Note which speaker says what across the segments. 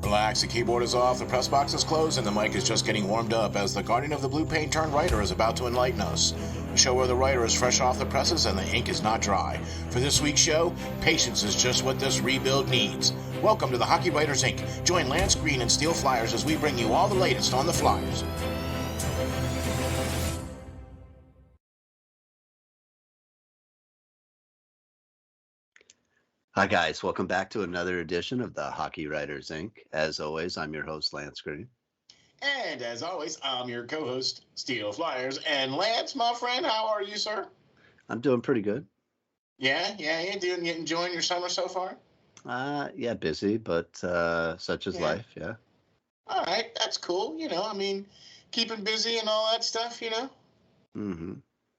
Speaker 1: Relax, the keyboard is off, the press box is closed, and the mic is just getting warmed up as the guardian of the blue paint turned writer is about to enlighten us. A show where the writer is fresh off the presses and the ink is not dry. For this week's show, patience is just what this rebuild needs. Welcome to the Hockey Writers Ink. Join Lance Green and SteelFlyers as we bring you all the latest on the Flyers.
Speaker 2: Hi, guys. Welcome back to another edition of the Hockey Writers Ink. As always, I'm your host, Lance Green.
Speaker 1: And as always, I'm your co-host, SteelFlyers. And Lance, my friend, how are you, sir?
Speaker 2: I'm doing pretty good.
Speaker 1: Yeah. You enjoying your summer so far?
Speaker 2: Yeah, busy, but such is life, yeah.
Speaker 1: All right, that's cool. Keeping busy and all that stuff,
Speaker 2: Mm-hmm.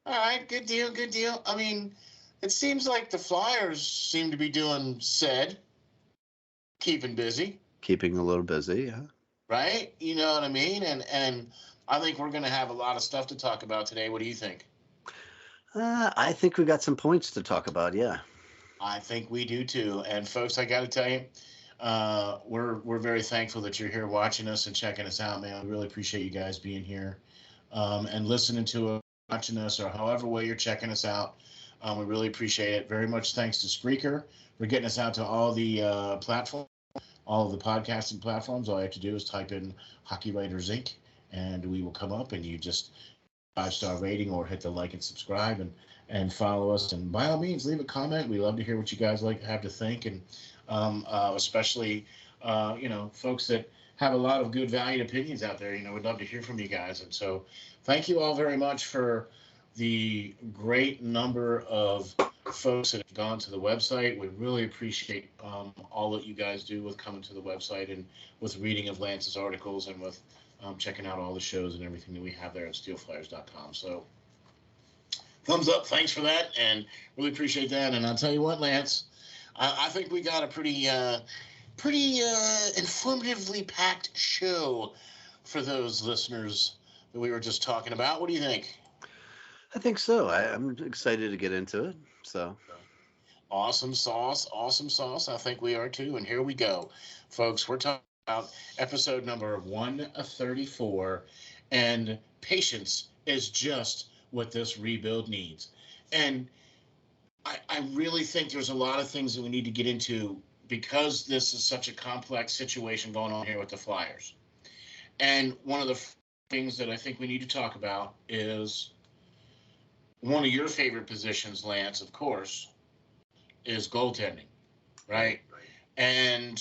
Speaker 1: All right, good deal. I mean, it seems like the Flyers seem to be doing keeping busy.
Speaker 2: Keeping a little busy, yeah.
Speaker 1: Right? You know what I mean? And I think we're going to have a lot of stuff to talk about today. What do you think?
Speaker 2: I think we got some points to talk about, yeah.
Speaker 1: I think we do too. And folks, I got to tell you, we're very thankful that you're here watching us and checking us out, man. We really appreciate you guys being here and listening to us, watching us, or however way you're checking us out. We really appreciate it. Very much thanks to Spreaker for getting us out to all the platforms, all of the podcasting platforms. All you have to do is type in Hockey Writers Ink, and we will come up, and you just 5-star rating or hit the like and subscribe and follow us. And by all means, leave a comment. We love to hear what you guys have to think, and especially folks that have a lot of good valued opinions out there. We'd love to hear from you guys. And so thank you all very much for the great number of folks that have gone to the website. We really appreciate all that you guys do with coming to the website and with reading of Lance's articles and with checking out all the shows and everything that we have there at SteelFlyers.com. So thumbs up, thanks for that, and really appreciate that. And I'll tell you what, Lance, I think we got a pretty informatively packed show for those listeners that we were just talking about. What do you think?
Speaker 2: I think so. I'm excited to get into it. So
Speaker 1: awesome sauce. I think we are too. And here we go, folks. We're talking about episode number 134, and patience is just what this rebuild needs. And I really think there's a lot of things that we need to get into because this is such a complex situation going on here with the Flyers. And one of the things that I think we need to talk about is one of your favorite positions, Lance, of course, is goaltending, right? And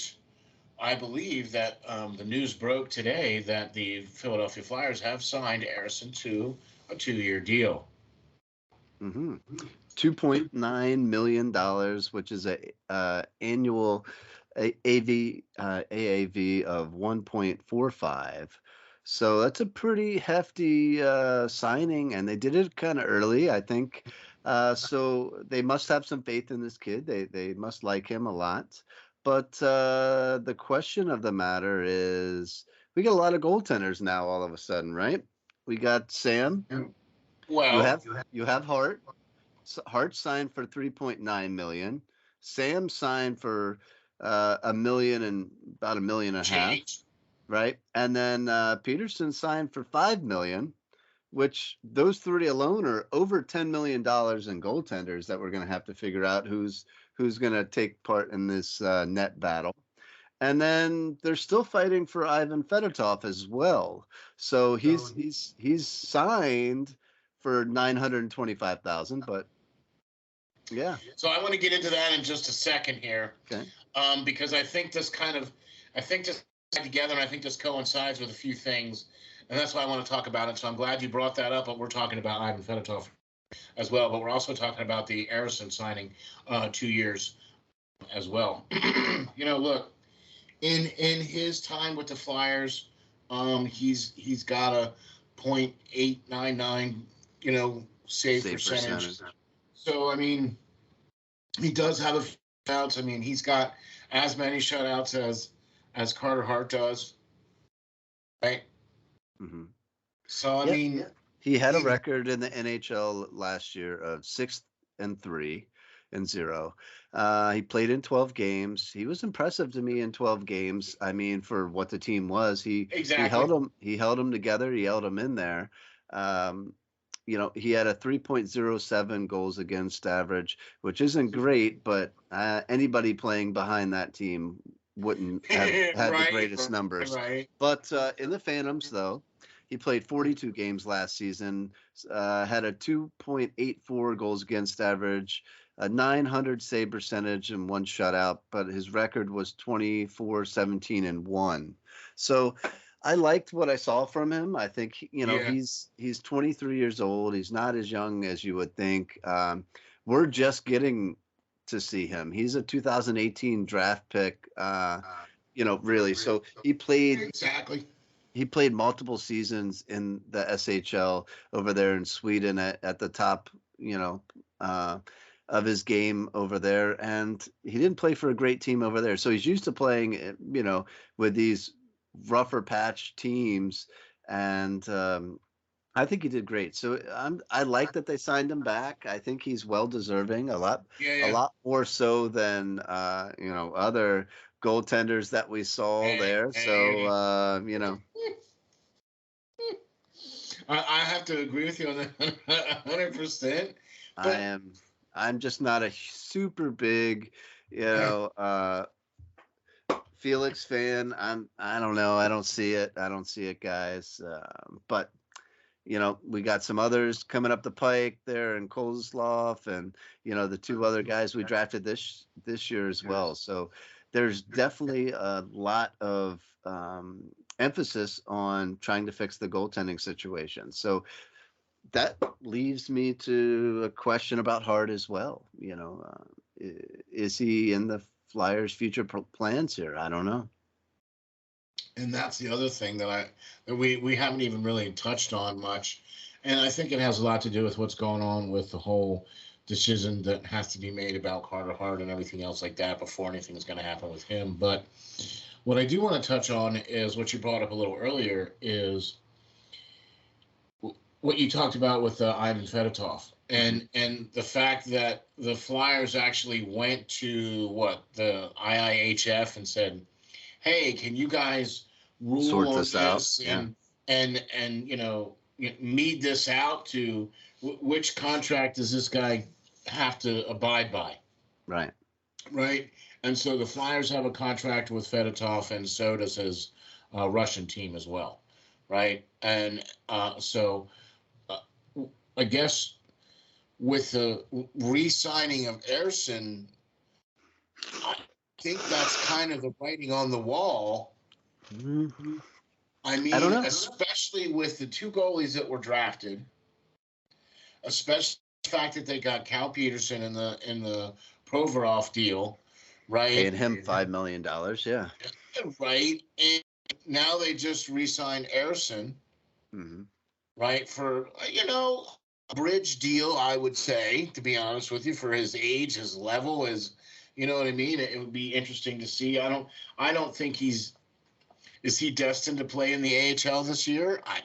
Speaker 1: I believe that the news broke today that the Philadelphia Flyers have signed Errsson to a 2-year deal.
Speaker 2: Mm-hmm. $2.9 million, which is a annual AAV of 1.45. So that's a pretty hefty signing, and they did it kind of early, I think. So they must have some faith in this kid. They must like him a lot. But the question of the matter is, we got a lot of goaltenders now all of a sudden, right? We got Sam.
Speaker 1: Well,
Speaker 2: you have Hart. Hart signed for $3.9 million. Sam signed for about $1.5 million. Right. And then Peterson signed for $5 million, which those three alone are over $10 million in goaltenders that we're going to have to figure out who's going to take part in this net battle. And then they're still fighting for Ivan Fedotov as well. So he's signed for $925,000, but yeah.
Speaker 1: So I want to get into that in just a second here.
Speaker 2: Okay.
Speaker 1: Because I think this together, and I think this coincides with a few things, and that's why I want to talk about it. So I'm glad you brought that up, but we're talking about Ivan Fedotov as well, but we're also talking about the Errsson signing 2 years as well. Look, in his time with the Flyers, he's got a .899 save percentage. So I mean, he does have a few shutouts. I mean, he's got as many shutouts as Carter Hart does, right?
Speaker 2: Mm-hmm.
Speaker 1: So, I mean...
Speaker 2: He had a record in the NHL last year of 6-3. 0. He played in 12 games. He was impressive to me in 12 games. I mean, for what the team was, he
Speaker 1: Exactly.
Speaker 2: he held them together. He held them in there. Um, he had a 3.07 goals against average, which isn't great, but anybody playing behind that team wouldn't have had the greatest numbers.
Speaker 1: Right.
Speaker 2: But in the Phantoms, though, he played 42 games last season, had a 2.84 goals against average, a 900 save percentage, and 1 shutout, but his record was 24-17-1. So I liked what I saw from him. I think he's 23 years old. He's not as young as you would think. We're just getting to see him. He's a 2018 draft pick. Really. So he played multiple seasons in the SHL over there in Sweden at the top, of his game over there, and he didn't play for a great team over there. So he's used to playing, with these rougher patch teams, and I think he did great. So I like that they signed him back. I think he's well deserving, a lot more so than other goaltenders that we saw there. So
Speaker 1: I have to agree with you on that 100%.
Speaker 2: I'm just not a super big, Felix fan. I don't know. I don't see it. Guys. But we got some others coming up the pike there in Kozlov, and the 2 other guys we drafted this year as well. So there's definitely a lot of emphasis on trying to fix the goaltending situation. So that leaves me to a question about Hart as well. Is he in the Flyers' future plans here? I don't know.
Speaker 1: And that's the other thing that we haven't even really touched on much, and I think it has a lot to do with what's going on with the whole decision that has to be made about Carter Hart and everything else like that before anything is going to happen with him. But what I do want to touch on is what you brought up a little earlier, is what you talked about with Ivan Fedotov, and the fact that the Flyers actually went to the IIHF and said, "Hey, can you guys rule on this and meet this out to which contract does this guy have to abide by?" Right. And so the Flyers have a contract with Fedotov, and so does his Russian team as well, right? And so I guess with the re-signing of Errsson, I think that's kind of the writing on the wall.
Speaker 2: Mm-hmm.
Speaker 1: I mean, especially with the 2 goalies that were drafted, especially the fact that they got Cal Peterson in the Provorov deal, right?
Speaker 2: Paying him $5 million, yeah.
Speaker 1: Right. And now they just re-signed Errsson, right, for a bridge deal, I would say, to be honest with you, for his age, his level, is, you know what I mean? It would be interesting to see. I don't think is he destined to play in the AHL this year? I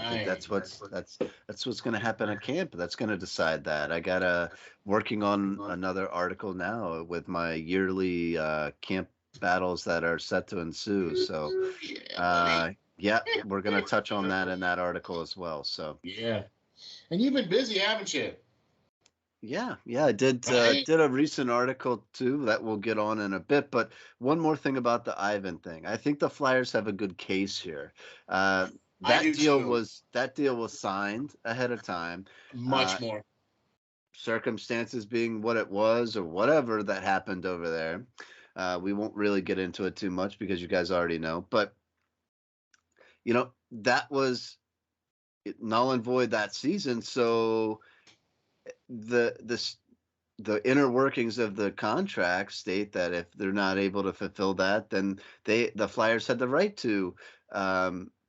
Speaker 2: think that's what's going to happen at camp. That's going to decide that. I got working on another article now with my yearly camp battles that are set to ensue. So, yeah, we're going to touch on that in that article as well. So
Speaker 1: yeah, and you've been busy, haven't you?
Speaker 2: Yeah, I did a recent article too that we'll get on in a bit. But one more thing about the Ivan thing, I think the Flyers have a good case here. That deal was signed ahead of time.
Speaker 1: Much more.
Speaker 2: Circumstances being what it was, or whatever that happened over there. We won't really get into it too much because you guys already know. But that was null and void that season. So the inner workings of the contract state that if they're not able to fulfill that, then the Flyers had the right to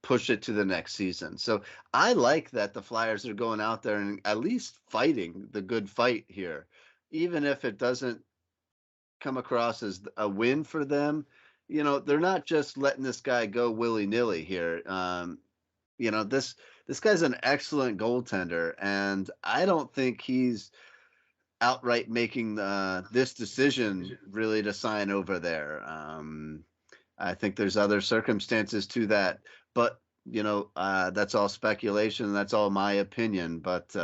Speaker 2: push it to the next season. So I like that the Flyers are going out there and at least fighting the good fight here, even if it doesn't come across as a win for them. They're not just letting this guy go willy-nilly here. this guy's an excellent goaltender, and I don't think he's outright making this decision really to sign over there. I think there's other circumstances to that, but that's all speculation. That's all my opinion. But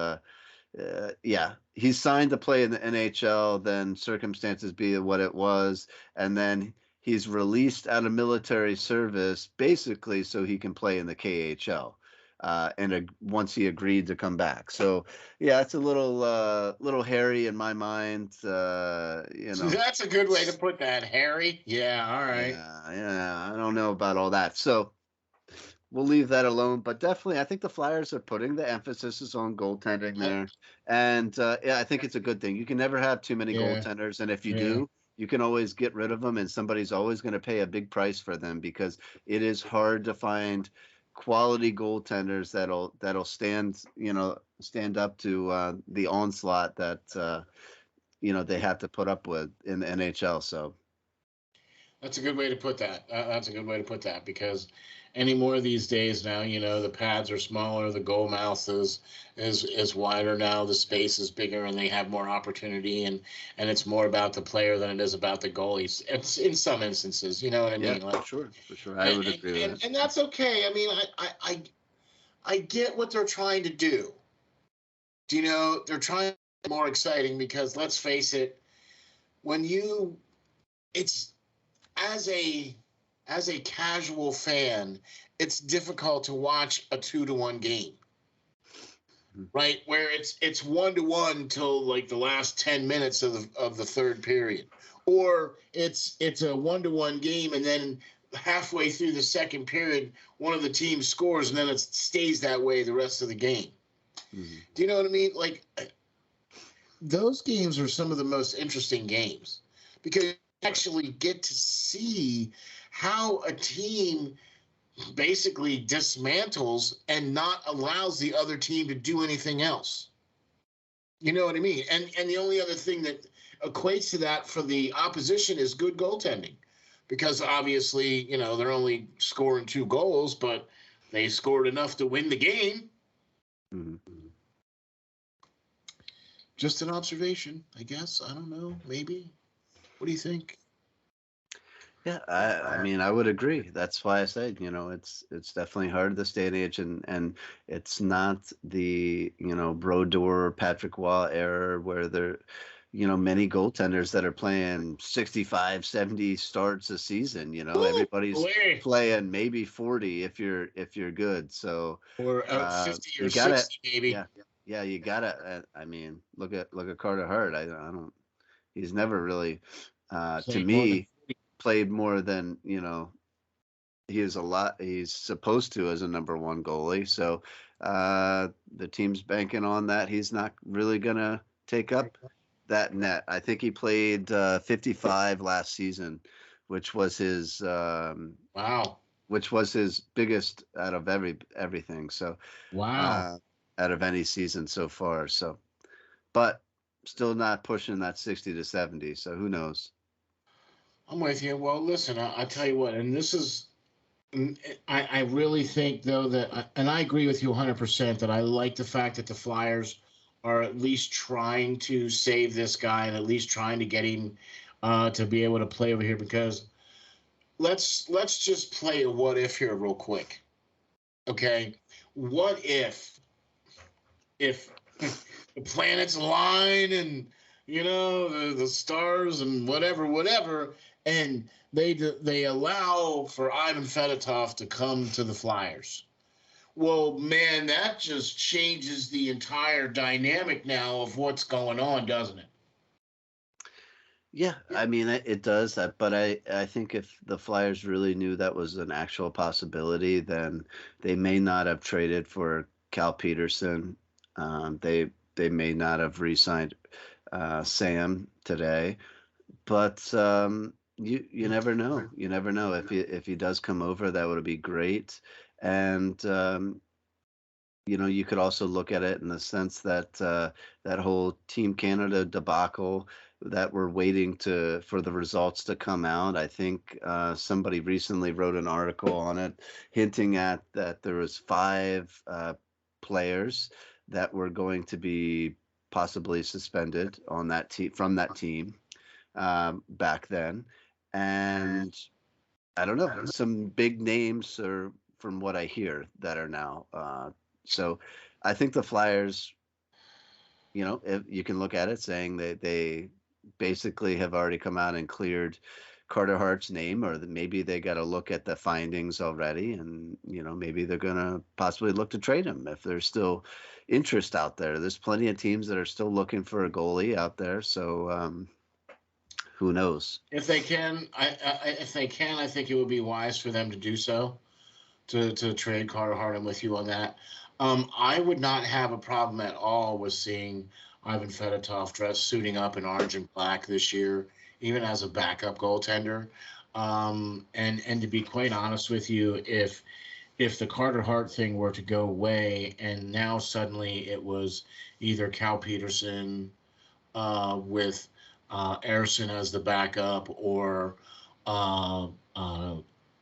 Speaker 2: yeah, he's signed to play in the NHL. Then circumstances be what it was, and then he's released out of military service basically so he can play in the KHL. Once he agreed to come back, so yeah, it's a little hairy in my mind.
Speaker 1: That's a good way to put that, Harry. Yeah, all right.
Speaker 2: Yeah, I don't know about all that. So we'll leave that alone. But definitely, I think the Flyers are putting the emphasis is on goaltending there, and yeah, I think it's a good thing. You can never have too many goaltenders, and if you do, you can always get rid of them, and somebody's always going to pay a big price for them because it is hard to find quality goaltenders that'll stand up to the onslaught that they have to put up with in the NHL. So
Speaker 1: that's a good way to put that. That's a good way to put that because any more of these days now, the pads are smaller, the goal mouth is wider now, the space is bigger, and they have more opportunity, and it's more about the player than it is about the goalies. It's in some instances, you know what I mean?
Speaker 2: Yeah, for sure. I would agree with that.
Speaker 1: And that's okay. I mean, I get what they're trying to do. They're trying to be more exciting because let's face it, it's as a casual fan, it's difficult to watch a 2-1 game, right? Where it's 1-1 till like the last 10 minutes of the third period, or it's a 1-1 game and then halfway through the second period, one of the teams scores and then it stays that way the rest of the game. Mm-hmm. Do you know what I mean? Like those games are some of the most interesting games because you actually get to see how a team basically dismantles and not allows the other team to do anything else. You know what I mean? And the only other thing that equates to that for the opposition is good goaltending because obviously, they're only scoring 2 goals, but they scored enough to win the game. Mm-hmm. Just an observation, I guess. I don't know. Maybe. What do you think?
Speaker 2: Yeah, I mean, I would agree. That's why I said, it's definitely hard this day and age, and it's not the, Brodeur, Patrick Waugh era where there, many goaltenders that are playing 65, 70 starts a season. Everybody's playing maybe 40 if you're good. So
Speaker 1: or 50 or 60 maybe.
Speaker 2: Yeah, you gotta. I mean, look at Carter Hart. I don't. He's never really, to me, played more than he's supposed to as a number 1 goalie. So the team's banking on that. He's not really gonna take up that net. I think he played 55 last season, which was his which was his biggest out of everything. So out of any season so far. So, but still not pushing that 60 to 70. So who knows?
Speaker 1: I'm with you. Well, listen, I tell you what, and this is, I really think though that, and I agree with you 100% that I like the fact that the Flyers are at least trying to save this guy and at least trying to get him to be able to play over here because let's just play a what if here real quick. Okay, what if the planets align and the stars and whatever, and they allow for Ivan Fedotov to come to the Flyers. Well, man, that just changes the entire dynamic now of what's going on, doesn't it?
Speaker 2: Yeah, I mean, it does that, but I think if the Flyers really knew that was an actual possibility, then they may not have traded for Cal Peterson. They may not have re-signed Sam today, but you never know. You never know if he does come over, that would be great. And you could also look at it in the sense that that whole Team Canada debacle, that we're waiting for the results to come out. I think somebody recently wrote an article on it, hinting at that there was 5 players that were going to be possibly suspended on that team from that team back then, and I don't know, some big names are from what I hear that are now. So I think the Flyers, if you can look at it saying that they basically have already come out and cleared Carter Hart's name, or that maybe they got to look at the findings already, and maybe they're going to possibly look to trade him if there's still interest out there. There's plenty of teams that are still looking for a goalie out there, so who knows?
Speaker 1: If they can, I think it would be wise for them to do so, to trade Carter Hart. I'm with you on that. I would not have a problem at all with seeing Ivan Fedotov suiting up in orange and black this year, even as a backup goaltender. And to be quite honest with you, if the Carter Hart thing were to go away and now suddenly it was either Cal Peterson with Errsson as the backup, or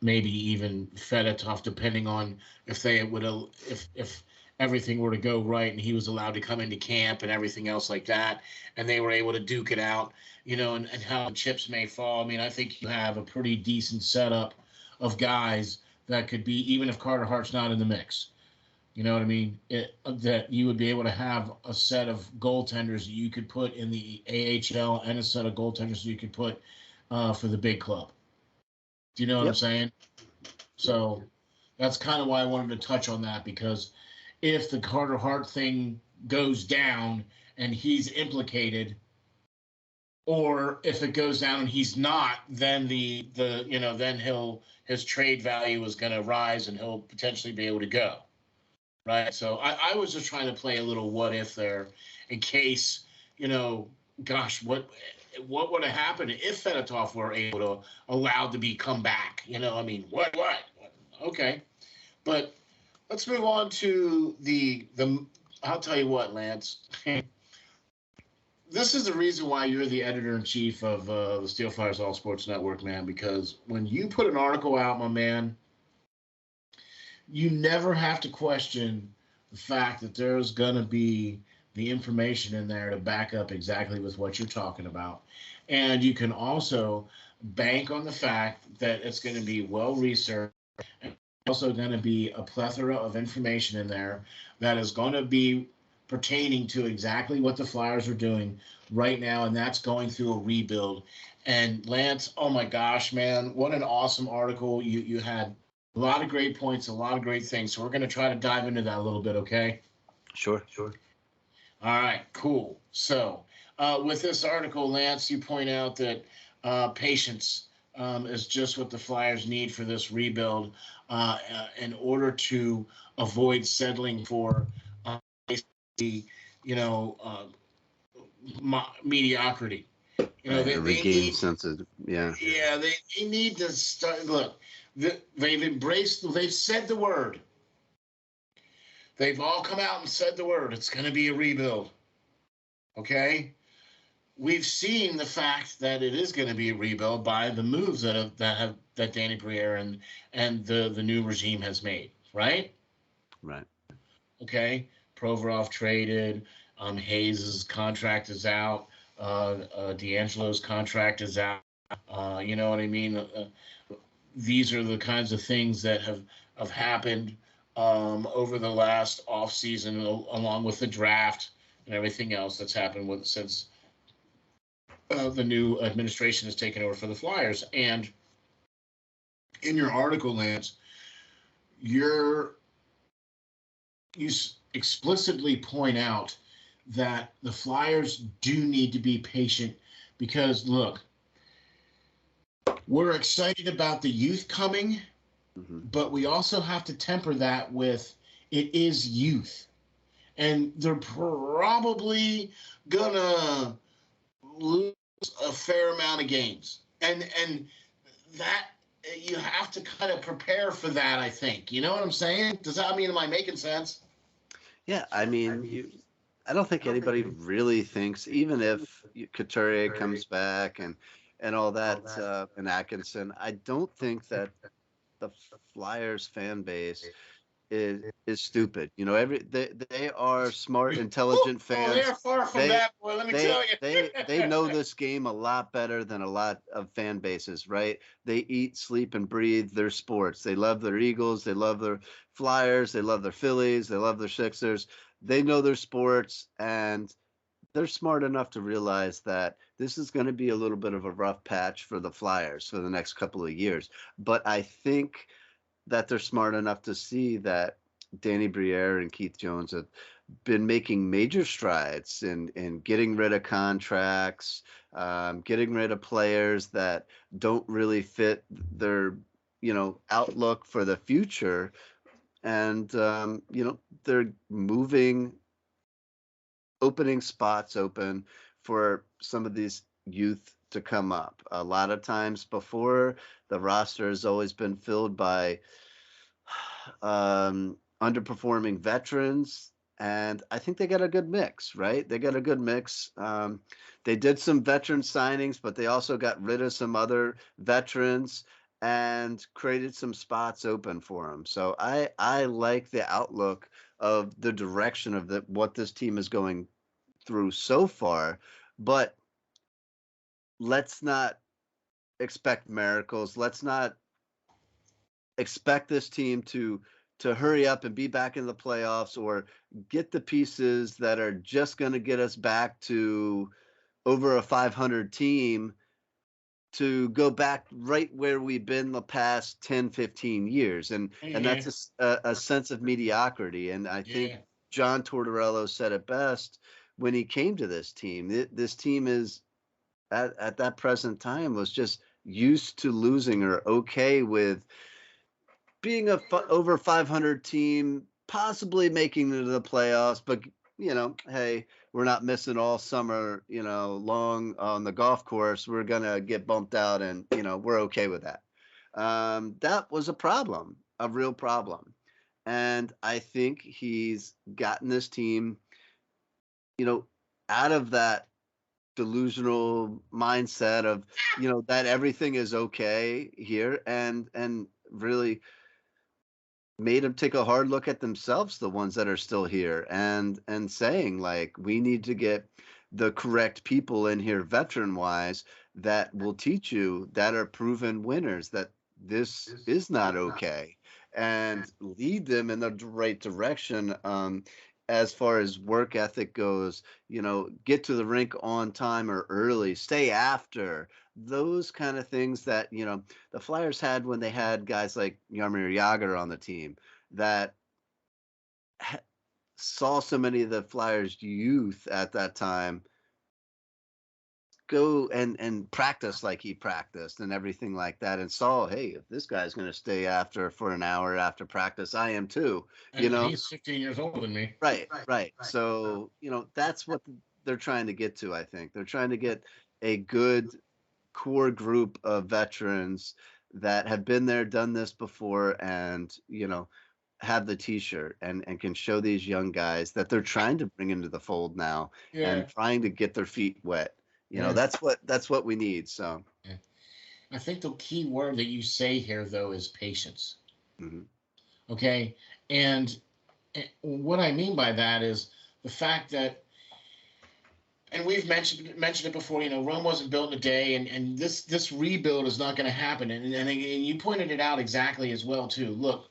Speaker 1: maybe even Fedotov, depending on if they would if everything were to go right and he was allowed to come into camp and everything else like that, and they were able to duke it out, and how the chips may fall. I mean, I think you have a pretty decent setup of guys that could be, even if Carter Hart's not in the mix. You know what I mean? That you would be able to have a set of goaltenders that you could put in the AHL and a set of goaltenders that you could put for the big club. Do you know what I'm saying? So that's kind of why I wanted to touch on that, because if the Carter Hart thing goes down and he's implicated, or if it goes down and he's not, then then his trade value is going to rise and he'll potentially be able to go. Right. So I was just trying to play a little what if there, in case, gosh, what would have happened if Fedotov were able to allowed to be come back? I mean, what? Okay. But let's move on to the I'll tell you what, Lance. This is the reason why you're the editor-in-chief of the SteelFlyers All Sports Network, man, because when you put an article out, my man, you never have to question the fact that there's going to be the information in there to back up exactly with what you're talking about. And you can also bank on the fact that it's going to be well-researched, and also going to be a plethora of information in there that is going to be pertaining to exactly what the Flyers are doing right now, and that's going through a rebuild. And Lance, oh my gosh, man, what an awesome article. You had a lot of great points, a lot of great things. So we're going to try to dive into that a little bit, okay?
Speaker 2: Sure.
Speaker 1: All right, cool. So with this article, Lance, you point out that patience is just what the Flyers need for this rebuild in order to avoid settling for mediocrity.
Speaker 2: They regain sense of,
Speaker 1: Yeah, they need to start. Look, they've said the word. They've all come out and said the word. It's going to be a rebuild. Okay? We've seen the fact that it is going to be a rebuild by the moves that Danny Briere and the new regime has made, right?
Speaker 2: Right.
Speaker 1: Okay? Provorov traded. Hayes' contract is out. D'Angelo's contract is out. You know what I mean? These are the kinds of things that have happened over the last offseason, along with the draft and everything else that's happened since the new administration has taken over for the Flyers. And in your article, Lance, you explicitly point out that the Flyers do need to be patient because, look, we're excited about the youth coming, but we also have to temper that with it is youth. And they're probably going to lose a fair amount of games. And that you have to kind of prepare for that, I think. You know what I'm saying? Does that mean, am I making sense?
Speaker 2: Yeah, I mean, I don't think anybody really thinks, even if Couturier comes back and all that, and Atkinson, I don't think that the Flyers fan base is stupid. You know, they are smart, intelligent
Speaker 1: Oh, they
Speaker 2: fans.
Speaker 1: are far from
Speaker 2: They
Speaker 1: that, boy. Let me tell you.
Speaker 2: they know this game a lot better than a lot of fan bases, right? They eat, sleep, and breathe their sports. They love their Eagles, they love their Flyers, they love their Phillies, they love their Sixers. They know their sports, and they're smart enough to realize that this is going to be a little bit of a rough patch for the Flyers for the next couple of years. But I think that they're smart enough to see that Danny Briere and Keith Jones have been making major strides in getting rid of contracts, getting rid of players that don't really fit their outlook for the future, and they're moving, opening spots open for some of these youth to come up. A lot of times before, the roster has always been filled by underperforming veterans, and I think they got a good mix, right? They got a good mix. They did some veteran signings, but they also got rid of some other veterans and created some spots open for them. So I like the outlook of the direction of what this team is going through so far, but let's not expect miracles. Let's not expect this team to hurry up and be back in the playoffs or get the pieces that are just going to get us back to over a 500 team to go back right where we've been the past 10, 15 years. And
Speaker 1: Yeah,
Speaker 2: that's a sense of mediocrity. And I think
Speaker 1: yeah.
Speaker 2: John Tortorella said it best when he came to this team. This team is at that present time was just used to losing or okay with being over 500 team, possibly making it to the playoffs, but hey, we're not missing all summer, long on the golf course. We're gonna get bumped out, and we're okay with that. That was a problem, a real problem, and I think he's gotten this team, out of that delusional mindset of that everything is okay here, and really made them take a hard look at themselves, the ones that are still here, and saying, like, we need to get the correct people in here veteran wise that will teach you, that are proven winners, that this is not okay, and lead them in the right direction. As far as work ethic goes, get to the rink on time or early, stay after, those kind of things that the Flyers had when they had guys like Jaromir Jagr on the team that saw so many of the Flyers youth at that time go and practice like he practiced and everything like that, and saw, hey, if this guy's going to stay after for an hour after practice, I am too.
Speaker 1: And he's 15 years older than me.
Speaker 2: Right. So that's what they're trying to get to. I think they're trying to get a good core group of veterans that have been there, done this before, and have the T-shirt and can show these young guys that they're trying to bring into the fold now,
Speaker 1: Yeah.
Speaker 2: and trying to get their feet wet.
Speaker 1: Yeah.
Speaker 2: That's what we need. So
Speaker 1: Yeah. I think the key word that you say here, though, is patience.
Speaker 2: mhm.
Speaker 1: Okay, and what I mean by that is the fact that, and we've mentioned it before. Rome wasn't built in a day, and this rebuild is not going to happen. And you pointed it out exactly as well too. Look,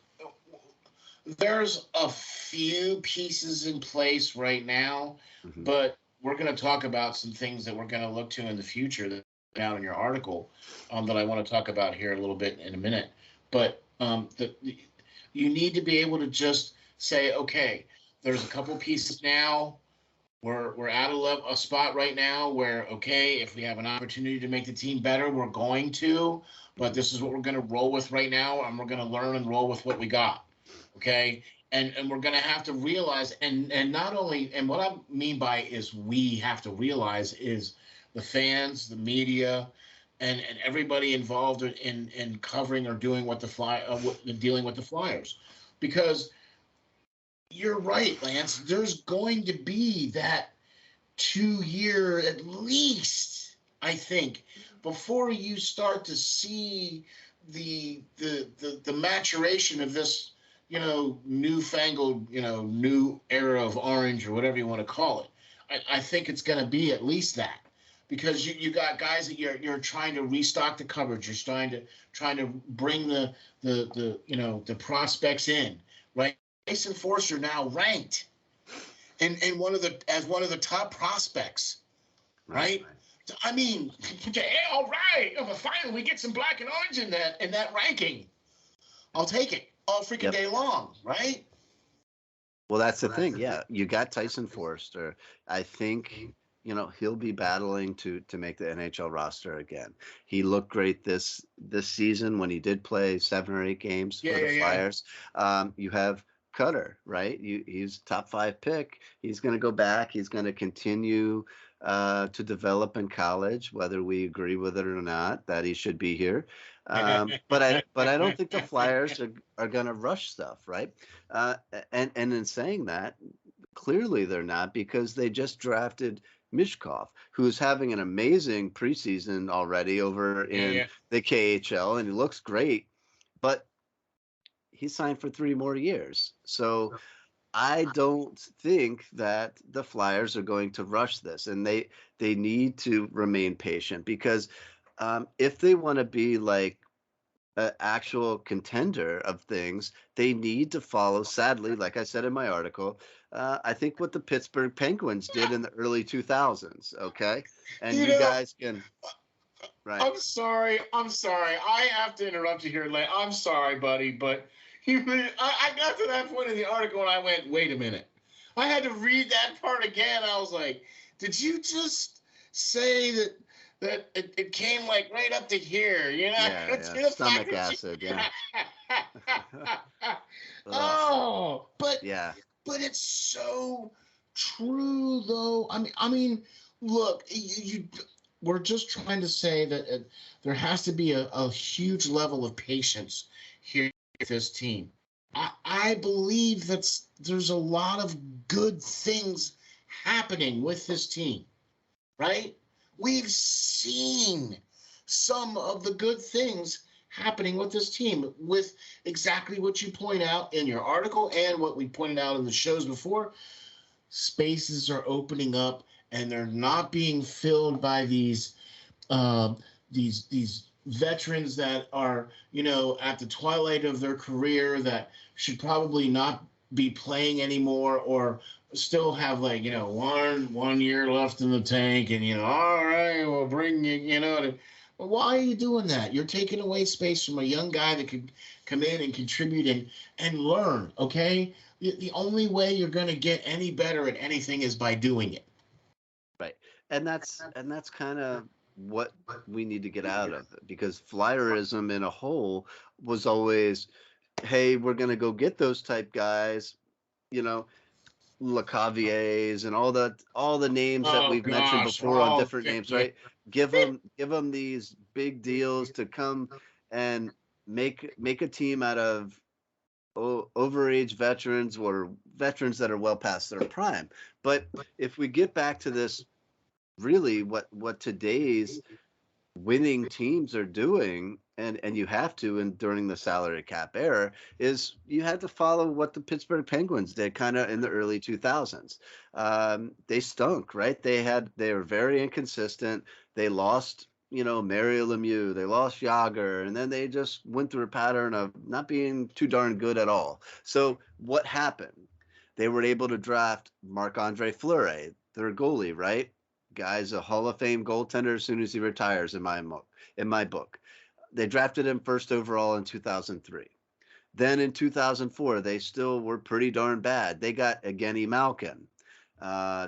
Speaker 1: there's a few pieces in place right now,
Speaker 2: Mhm.
Speaker 1: but we're going to talk about some things that we're going to look to in the future that down in your article, that I want to talk about here a little bit in a minute. But you need to be able to just say, okay, there's a couple pieces now. We're at a spot right now where, okay, if we have an opportunity to make the team better, we're going to. But this is what we're going to roll with right now, and we're going to learn and roll with what we got. Okay, and we're going to have to realize, and not only, and what I mean by is we have to realize is the fans, the media, and everybody involved in covering or doing what dealing with the Flyers, because you're right, Lance. There's going to be that 2 year at least, I think, before you start to see the maturation of this, newfangled, new era of orange or whatever you want to call it. I think it's going to be at least that, because you got guys that you're trying to restock the coverage. You're trying to bring the prospects in, right? Jason Forster now ranked and one of the top prospects, right? I mean, hey, all right, finally we get some black and orange in that ranking. I'll take it all freaking day long, right?
Speaker 2: Well, that's the thing. Yeah, you got Tyson Forster. I think he'll be battling to make the NHL roster again. He looked great this season when he did play 7 or 8 games for the Flyers. You have Cutter, right? He's top 5 pick. He's going to go back. He's going to continue to develop in college, whether we agree with it or not, that he should be here. But I don't think the Flyers are going to rush stuff, right? And in saying that, clearly they're not, because they just drafted Mishkov, who's having an amazing preseason already over in the KHL, and he looks great, but he signed for 3 more years. So I don't think that the Flyers are going to rush this, and they need to remain patient, because if they want to be like an actual contender of things, they need to follow, sadly, like I said in my article, I think what the Pittsburgh Penguins did in the early 2000s, okay? And you guys can... Right.
Speaker 1: I'm sorry. I have to interrupt you here, Lane. I'm sorry, buddy, but I got to that point in the article and I went, wait a minute. I had to read that part again. I was like, did you just say that it came like right up to here?
Speaker 2: Yeah. Stomach acid, yeah.
Speaker 1: Oh, but it's so true, though. I mean, look, we're just trying to say that there has to be a huge level of patience here with this team. I believe there's a lot of good things happening with this team, right? We've seen some of the good things happening with this team, with exactly what you point out in your article and what we pointed out in the shows before. Spaces are opening up, and they're not being filled by these veterans that are, at the twilight of their career, that should probably not be playing anymore, or still have one year left in the tank, and all right, we'll bring you, well, why are you doing that? You're taking away space from a young guy that could come in and contribute and learn. Okay, the only way you're going to get any better at anything is by doing it.
Speaker 2: Right. And that's kind of what we need to get out of it, because Flyerism in a whole was always, hey, we're going to go get those type guys, LeCaviers and all the names that we've mentioned before on different names, right? Give them these big deals to come and make a team out of overage veterans, or veterans that are well past their prime. But if we get back to this, really what today's winning teams are doing, and you have to, and during the salary cap era, is you had to follow what the Pittsburgh Penguins did kind of in the early 2000s. They stunk, right? They were very inconsistent. They lost, Mario Lemieux, they lost Yager, and then they just went through a pattern of not being too darn good at all. So what happened? They were able to draft Marc-Andre Fleury, their goalie, right? Guy's a Hall of Fame goaltender as soon as he retires, in my book. They drafted him first overall in 2003. Then in 2004, they still were pretty darn bad. They got Evgeny Malkin,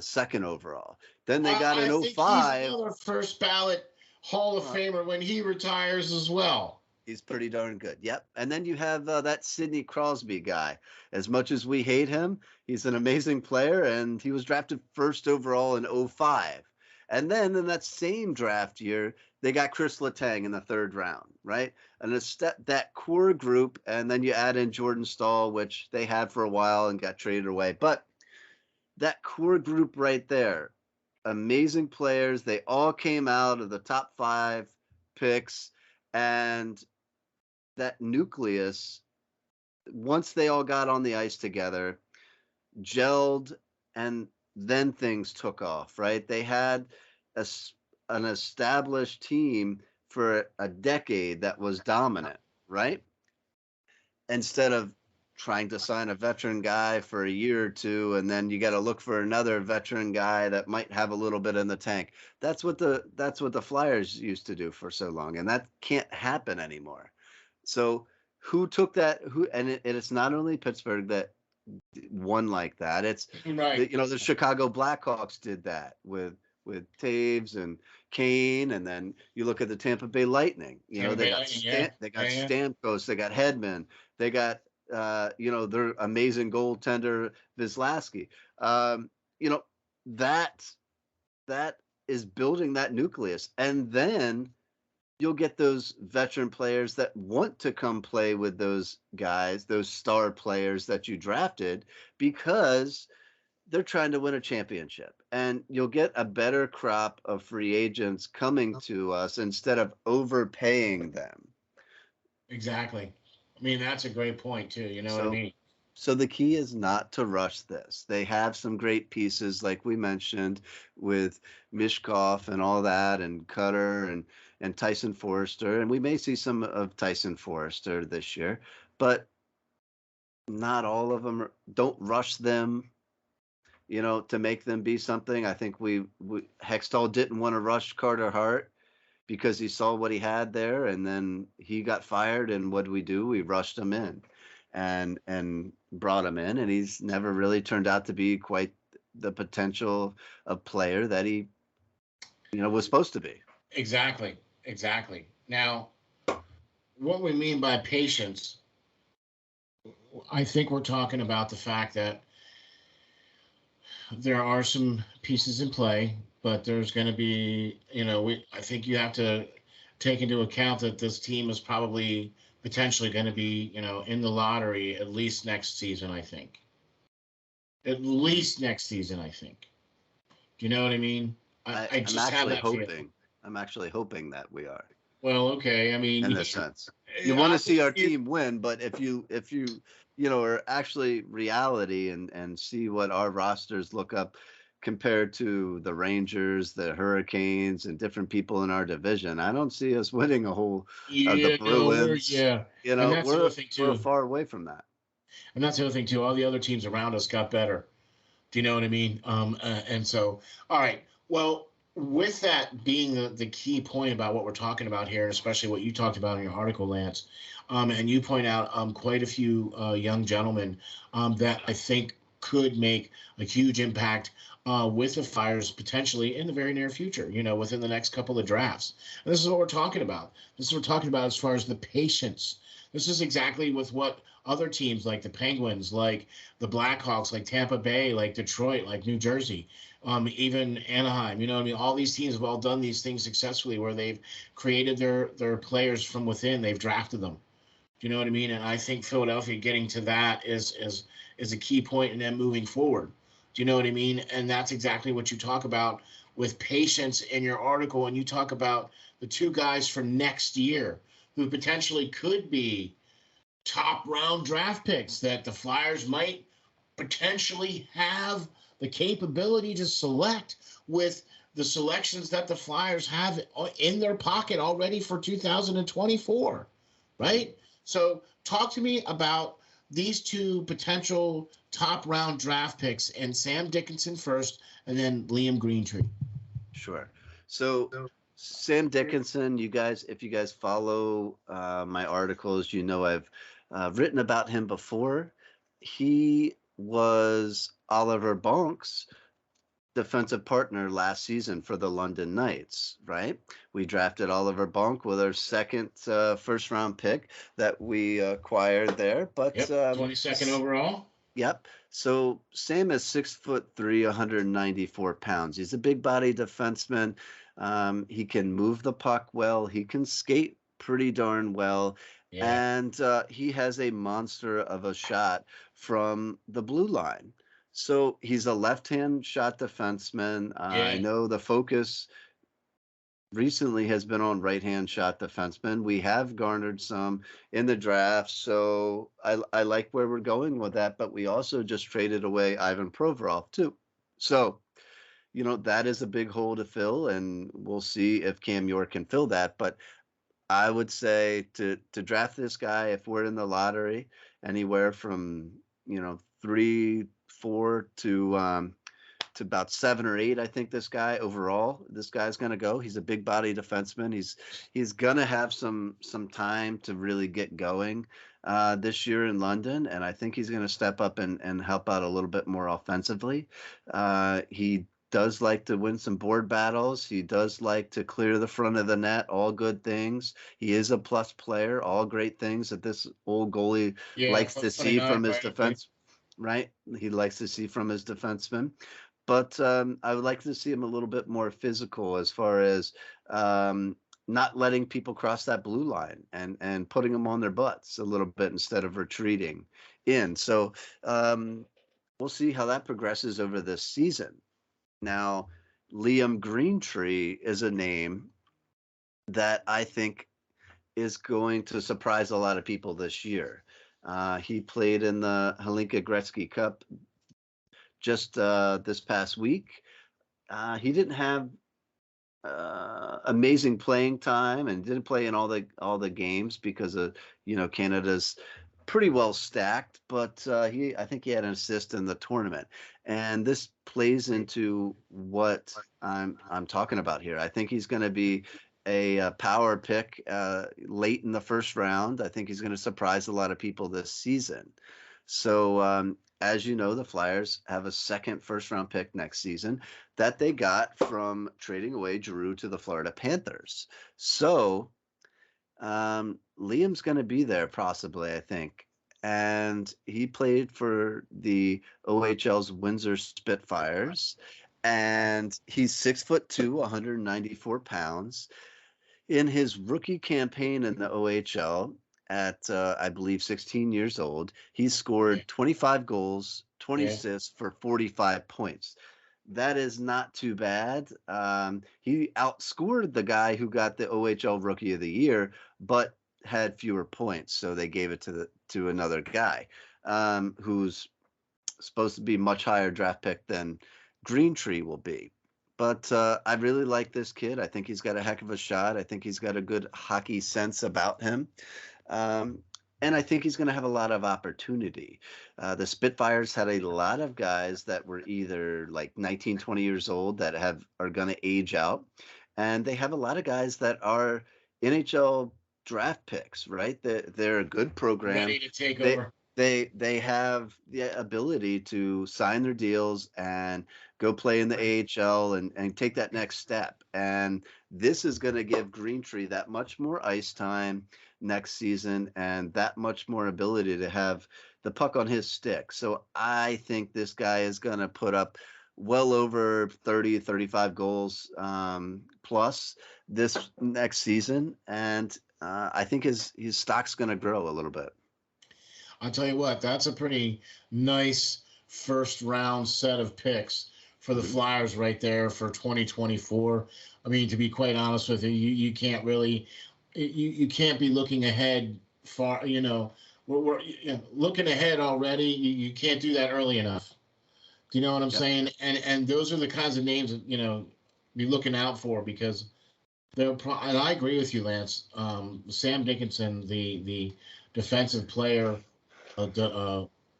Speaker 2: second overall. Then they got an 05.
Speaker 1: He's another first ballot Hall of Famer when he retires as well.
Speaker 2: He's pretty darn good. Yep. And then you have that Sidney Crosby guy. As much as we hate him, he's an amazing player, and he was drafted first overall in 05. And then in that same draft year, they got Chris Letang in the 3rd round, right? And it's that core group, and then you add in Jordan Stahl, which they had for a while and got traded away. But that core group right there, amazing players. They all came out of the top 5 picks, and that nucleus, once they all got on the ice together, gelled, and then things took off, right? They had an established team for a decade that was dominant, right? Instead of trying to sign a veteran guy for a year or two, and then you got to look for another veteran guy that might have a little bit in the tank. That's what the Flyers used to do for so long, and that can't happen anymore. So who took that? It's not only Pittsburgh that won like that. It's
Speaker 1: right.
Speaker 2: The Chicago Blackhawks did that with Taves and Kane, and then you look at the Tampa Bay Lightning. They got Stamkos, they got Hedman, they got their amazing goaltender Wislawski. That is building that nucleus, and then you'll get those veteran players that want to come play with those guys, those star players that you drafted, because they're trying to win a championship. And you'll get a better crop of free agents coming to us instead of overpaying them.
Speaker 1: Exactly. I mean, that's a great point too. You know what I mean?
Speaker 2: So the key is not to rush this. They have some great pieces, like we mentioned, with Mishkov and all that, and Cutter and Tyson Forrester. And we may see some of Tyson Forrester this year, but not all of them. Don't rush them, to make them be something. I think Hextall didn't want to rush Carter Hart because he saw what he had there, and then he got fired. And what do? We rushed him in and brought him in, and he's never really turned out to be quite the potential of player that he, was supposed to be.
Speaker 1: Exactly. Now, what we mean by patience, I think we're talking about the fact that there are some pieces in play, but there's going to be, I think you have to take into account that this team is probably potentially going to be, in the lottery at least next season, I think. At least next season, I think. Do you know what I mean? I just have that feeling.
Speaker 2: I'm actually hoping that we are.
Speaker 1: Well, okay. I mean,
Speaker 2: in this sense, you want to see our team win, but if you are actually reality and see what our rosters look up compared to the Rangers, the Hurricanes, and different people in our division, I don't see us winning a whole. The Bruins. We're far away from that.
Speaker 1: And that's the other thing too. All the other teams around us got better. Do you know what I mean? And so, all right. Well, with that being the key point about what we're talking about here, and especially what you talked about in your article, Lance, and you point out quite a few young gentlemen that I think could make a huge impact with the Flyers potentially in the very near future, within the next couple of drafts. And this is what we're talking about. This is what we're talking about as far as the patience. This is exactly with what other teams like the Penguins, like the Blackhawks, like Tampa Bay, like Detroit, like New Jersey, even Anaheim, all these teams have all done these things successfully where they've created their players from within. They've drafted them. Do you know what I mean? And I think Philadelphia getting to that is a key point in them moving forward. Do you know what I mean? And that's exactly what you talk about with patience in your article. And you talk about the 2 guys for next year who potentially could be top round draft picks that the Flyers might potentially have the capability to select with the selections that the Flyers have in their pocket already for 2024, right? So talk to me about these 2 potential top round draft picks, and Sam Dickinson first, and then Liam Greentree.
Speaker 2: Sure. So Sam Dickinson, if you guys follow my articles, I've written about him before. He was Oliver Bonk's defensive partner last season for the London Knights, right? We drafted Oliver Bonk with our second first-round pick that we acquired there. But
Speaker 1: 22nd overall.
Speaker 2: Yep. So Sam is 6'3", 194 pounds. He's a big body defenseman. He can move the puck well. He can skate pretty darn well.
Speaker 1: Yeah.
Speaker 2: And he has a monster of a shot from the blue line. So he's a left-hand shot defenseman. I
Speaker 1: Yeah.
Speaker 2: know the focus recently has been on right-hand shot defensemen. We have garnered some in the draft, so I like where we're going with that. But we also just traded away Ivan Provorov too. So that is a big hole to fill, and we'll see if Cam York can fill that. But I would say to draft this guy, if we're in the lottery, anywhere from 3, 4 to about 7 or 8. I think this guy's going to go. He's a big body defenseman. He's going to have some time to really get going this year in London, and I think he's going to step up and help out a little bit more offensively. He does like to win some board battles. He does like to clear the front of the net. All good things. He is a plus player. All great things that this old goalie likes to see from his defense. Right? He likes to see from his defenseman. But I would like to see him a little bit more physical as far as not letting people cross that blue line and putting them on their butts a little bit instead of retreating in. So we'll see how that progresses over this season. Now, Liam Greentree is a name that I think is going to surprise a lot of people this year. He played in the Hlinka Gretzky Cup just this past week. He didn't have amazing playing time and didn't play in all the games because of Canada's pretty well stacked, but I think he had an assist in the tournament, and this plays into what I'm talking about here. I think he's going to be a power pick late in the first round. I think he's going to surprise a lot of people this season. So as you know, the Flyers have a second first-round pick next season that they got from trading away Giroux to the Florida Panthers. So Liam's going to be there possibly, I think. And he played for the OHL's Windsor Spitfires. And he's 6'2", 194 pounds. In his rookie campaign in the OHL, at I believe 16 years old, he scored 25 goals, 20 assists for 45 points. That is not too bad. He outscored the guy who got the OHL Rookie of the Year, but had fewer points, so they gave it to another guy who's supposed to be much higher draft pick than Greentree will be. But I really like this kid. I think he's got a heck of a shot. I think he's got a good hockey sense about him. And I think he's going to have a lot of opportunity. The Spitfires had a lot of guys that were either like 19, 20 years old that are going to age out. And they have a lot of guys that are NHL draft picks, right? They're a good program.
Speaker 1: Ready to take over.
Speaker 2: They have the ability to sign their deals and go play in the AHL and take that next step. And this is going to give Greentree that much more ice time next season and that much more ability to have the puck on his stick. So I think this guy is going to put up well over 30, 35 goals plus this next season. And I think his stock's going to grow a little bit.
Speaker 1: I'll tell you what, that's a pretty nice first round set of picks for the Flyers right there for 2024. I mean, to be quite honest with you, you can't really, you can't be looking ahead far, we're looking ahead already. You can't do that early enough. Do you know what I'm saying? And those are the kinds of names that, be looking out for because and I agree with you, Lance. Sam Dickinson, the defensive player,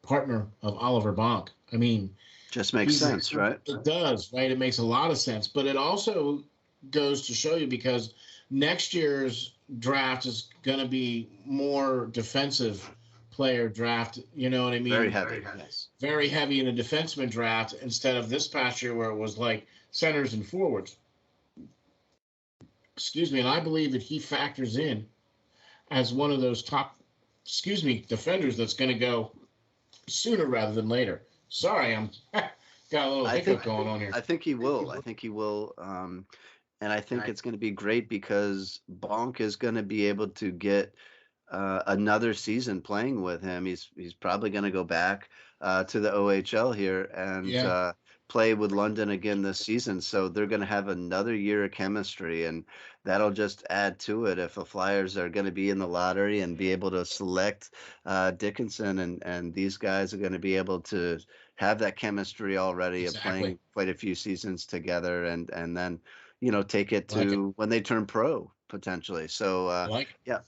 Speaker 1: partner of Oliver Bonk. I mean,
Speaker 2: just makes sense, right?
Speaker 1: It does, right? It makes a lot of sense, but it also goes to show you because next year's draft is going to be more defensive player draft. You know what I mean?
Speaker 2: Very heavy, yes.
Speaker 1: Very heavy in a defenseman draft instead of this past year where it was like centers and forwards. Excuse me, and I believe that he factors in as one of those top defenders that's going to go sooner rather than later. Sorry, I'm got a little hiccup going on here.
Speaker 2: I think he will. I think he will. And I think it's going to be great because Bonk is going to be able to get another season playing with him. He's probably going to go back to the OHL here and play with London again this season. So they're going to have another year of chemistry, and that'll just add to it if the Flyers are going to be in the lottery and be able to select Dickinson, and these guys are going to be able to have that chemistry already of playing quite a few seasons together, and then take it to when they turn pro potentially. So yeah.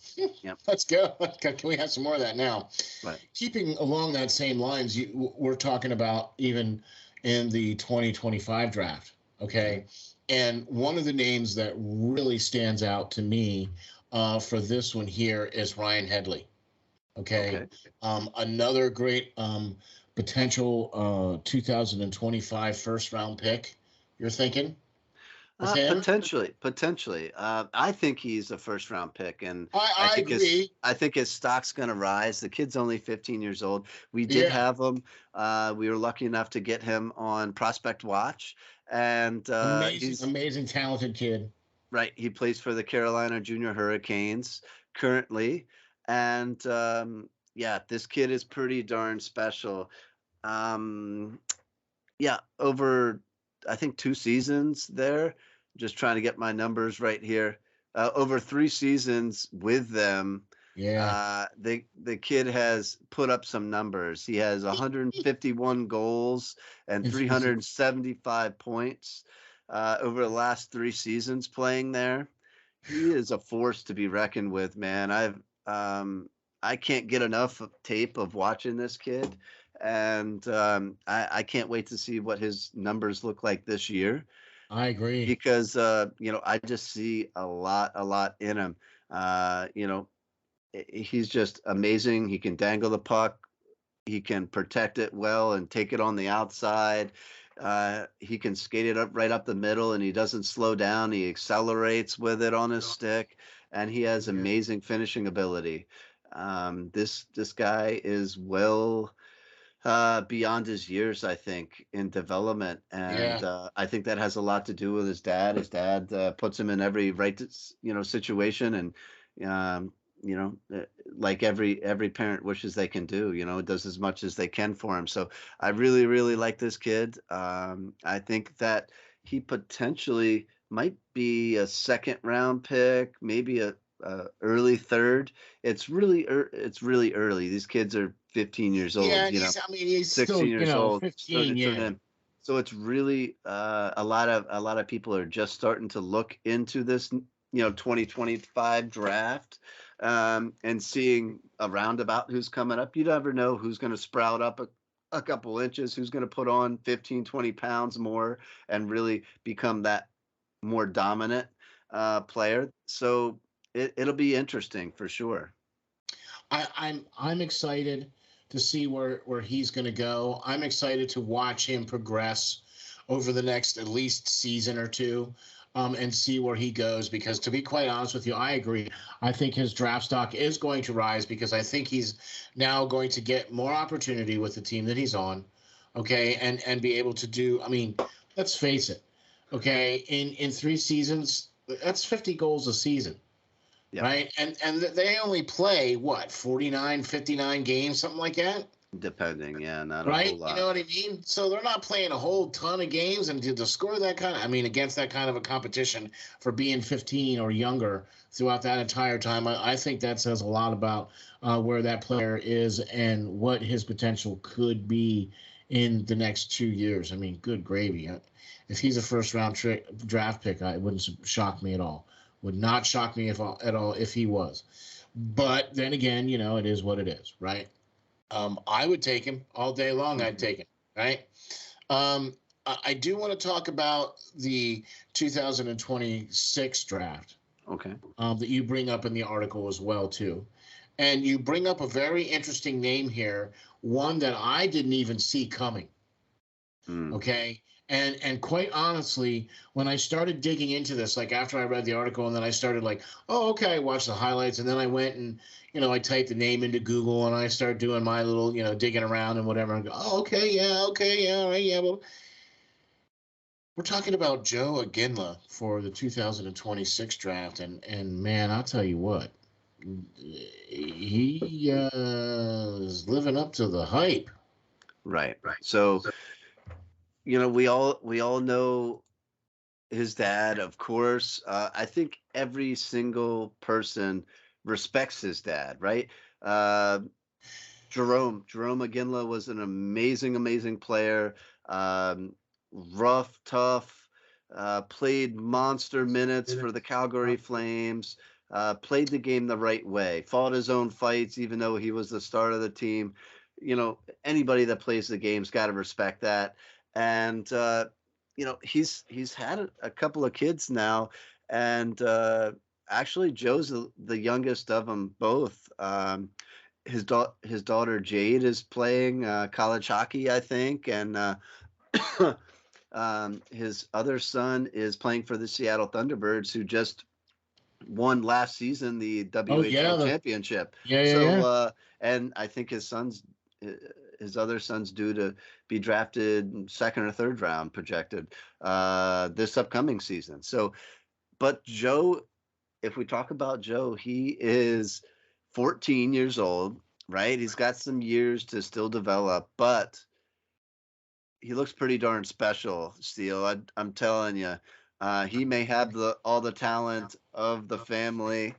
Speaker 1: Let's go. Can we have some more of that now?
Speaker 2: Right.
Speaker 1: Keeping along that same lines, we're talking about even in the 2025 draft. Okay. And one of the names that really stands out to me for this one here is Ryan Headley. Okay. Another great potential 2025 first round pick. You're thinking?
Speaker 2: Potentially. I think he's a first round pick, and
Speaker 1: I agree.
Speaker 2: I think his stock's going to rise. The kid's only 15 years old. We did have him. We were lucky enough to get him on Prospect Watch, and he's
Speaker 1: amazing, talented kid.
Speaker 2: Right. He plays for the Carolina Junior Hurricanes currently, and this kid is pretty darn special. Over I think 2 seasons there. Just trying to get my numbers right here. Over 3 seasons with them. The kid has put up some numbers. He has 151 goals and 375 points over the last 3 seasons playing there. He is a force to be reckoned with, man. I can't get enough tape of watching this kid. And I can't wait to see what his numbers look like this year.
Speaker 1: I agree.
Speaker 2: Because, I just see a lot in him. He's just amazing. He can dangle the puck. He can protect it well and take it on the outside. He can skate it right up the middle, and he doesn't slow down. He accelerates with it on his stick, and he has amazing finishing ability. This guy is beyond his years, I think, in development. And I think that has a lot to do with his dad. His dad puts him in every right, situation. And, like every parent wishes they can do, does as much as they can for him. So I really, really like this kid. I think that he potentially might be a second round pick, maybe a early third. It's really early. These kids are 15 years old.
Speaker 1: He's
Speaker 2: 16
Speaker 1: still,
Speaker 2: years old.
Speaker 1: 15,
Speaker 2: So it's really a lot of people are just starting to look into this 2025 draft and seeing a roundabout who's coming up. You never know who's going to sprout up a couple inches, who's going to put on 15, 20 pounds more and really become that more dominant player. So it'll be interesting for sure.
Speaker 1: I'm excited to see where he's going to go. I'm excited to watch him progress over the next at least season or two, and see where he goes. Because to be quite honest with you, I agree. I think his draft stock is going to rise because I think he's now going to get more opportunity with the team that he's on, okay, and be able to do. I mean, let's face it, okay, in 3 seasons, that's 50 goals a season. Yep. Right. And they only play 49, 59 games, something like that.
Speaker 2: Depending. Yeah. Not
Speaker 1: right.
Speaker 2: A whole lot.
Speaker 1: You know what I mean? So they're not playing a whole ton of games, and to score that against that kind of a competition for being 15 or younger throughout that entire time, I think that says a lot about where that player is and what his potential could be in the next 2 years. I mean, good gravy. If he's a first round draft pick, it wouldn't shock me at all. Would not shock me at all if he was. But then again, it is what it is, right? I would take him all day long. I'd take him, right? I do want to talk about the 2026 draft.
Speaker 2: Okay.
Speaker 1: That you bring up in the article as well, too. And you bring up a very interesting name here, one that I didn't even see coming. Okay. And quite honestly, when I started digging into this, like after I read the article and then I started like, oh, okay, I watched the highlights and then I went and, I typed the name into Google and I started doing my little, digging around and whatever. And go, oh, okay, yeah, all right, yeah. Well, we're talking about Joe Aginla for the 2026 draft. And man, I'll tell you what, he is living up to the hype.
Speaker 2: Right. So, we all know his dad, of course. I think every single person respects his dad, right? Jerome Aginla was an amazing player. Rough, tough, played monster minutes for the Calgary Flames. Played the game the right way. Fought his own fights, even though he was the star of the team. Anybody that plays the game's got to respect that. And he's had a couple of kids now, and actually Joe's the youngest of them both. His daughter Jade is playing college hockey, I think, and his other son is playing for the Seattle Thunderbirds, who just won last season the WHL championship.
Speaker 1: Yeah.
Speaker 2: And I think his other son's due to be drafted second or third round projected this upcoming season. So, but Joe, if we talk about Joe, he is 14 years old, right? He's got some years to still develop, but he looks pretty darn special, Steel. I'm telling you, he may have all the talent of the family.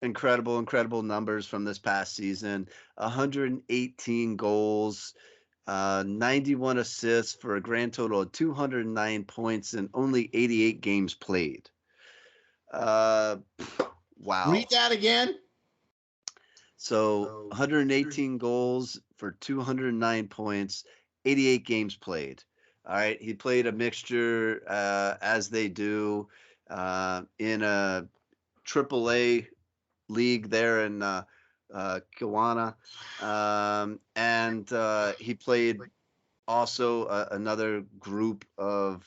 Speaker 2: Incredible numbers from this past season. 118 goals, 91 assists for a grand total of 209 points in only 88 games played. Wow.
Speaker 1: Read that again.
Speaker 2: So 118 goals for 209 points, 88 games played. All right. He played a mixture, as they do, in a AAA league there in Kiwana. And he played also another group of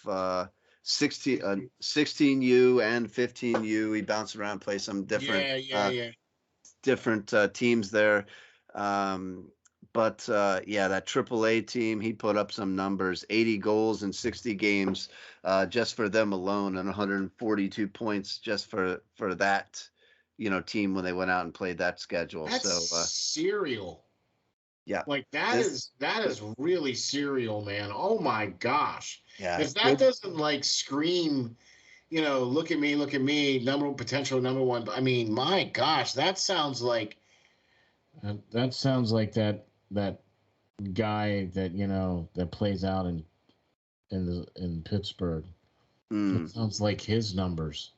Speaker 2: 16U and 15U. He bounced around, played some different different teams there. But that AAA team, he put up some numbers, 80 goals in 60 games just for them alone, and 142 points just for that team when they went out and played that schedule.
Speaker 1: That's serial.
Speaker 2: Yeah.
Speaker 1: Like that is really serial, man. Oh my gosh.
Speaker 2: Yeah.
Speaker 1: If that doesn't like scream, look at me, potential number one. I mean, my gosh, that sounds like that guy that that plays out in Pittsburgh. It sounds like his numbers.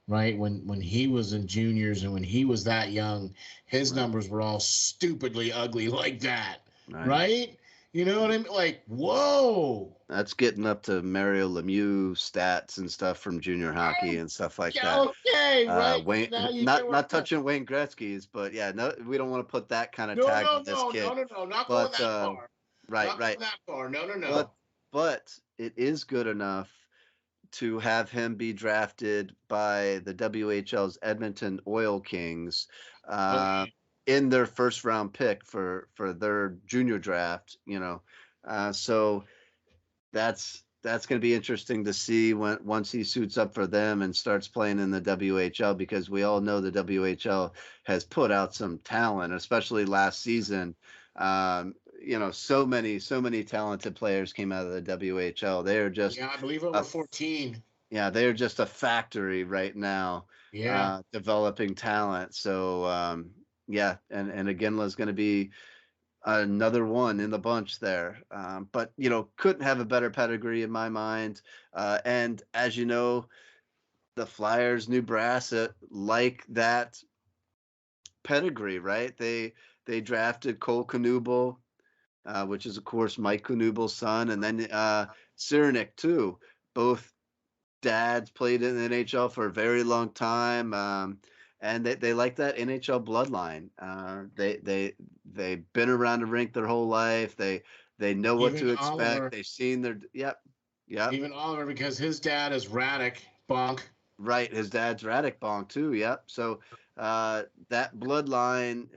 Speaker 1: Right, when he was in juniors and when he was that young, his numbers were all stupidly ugly like that, right? You know what I mean? Like, whoa!
Speaker 2: That's getting up to Mario Lemieux stats and stuff from junior hockey and stuff like that.
Speaker 1: Okay, right.
Speaker 2: Wayne, not touching Wayne Gretzky's, but yeah, no, we don't want to put that kind of tag on this kid.
Speaker 1: No, not going that far.
Speaker 2: Right.
Speaker 1: Not going that far. No.
Speaker 2: But it is good enough to have him be drafted by the WHL's Edmonton Oil Kings in their first round pick for their junior draft, so that's going to be interesting to see once he suits up for them and starts playing in the WHL, because we all know the WHL has put out some talent, especially last season. So many talented players came out of the WHL. They are just,
Speaker 1: I believe over 14.
Speaker 2: Yeah, they're just a factory right now.
Speaker 1: Yeah,
Speaker 2: developing talent. So and Aginla is going to be another one in the bunch there. But couldn't have a better pedigree in my mind. And as you know, the Flyers, new brass, like that pedigree, right? They drafted Cole Knuble, which is of course Mike Knubel's son, and then Cyranek too. Both dads played in the NHL for a very long time, and they like that NHL bloodline. They've been around the rink their whole life. They They know what
Speaker 1: Even
Speaker 2: to expect.
Speaker 1: Oliver,
Speaker 2: They've seen their yep.
Speaker 1: even Oliver, because his dad is Radek Bonk.
Speaker 2: Right, his dad's Radek Bonk too. Yep. So that bloodline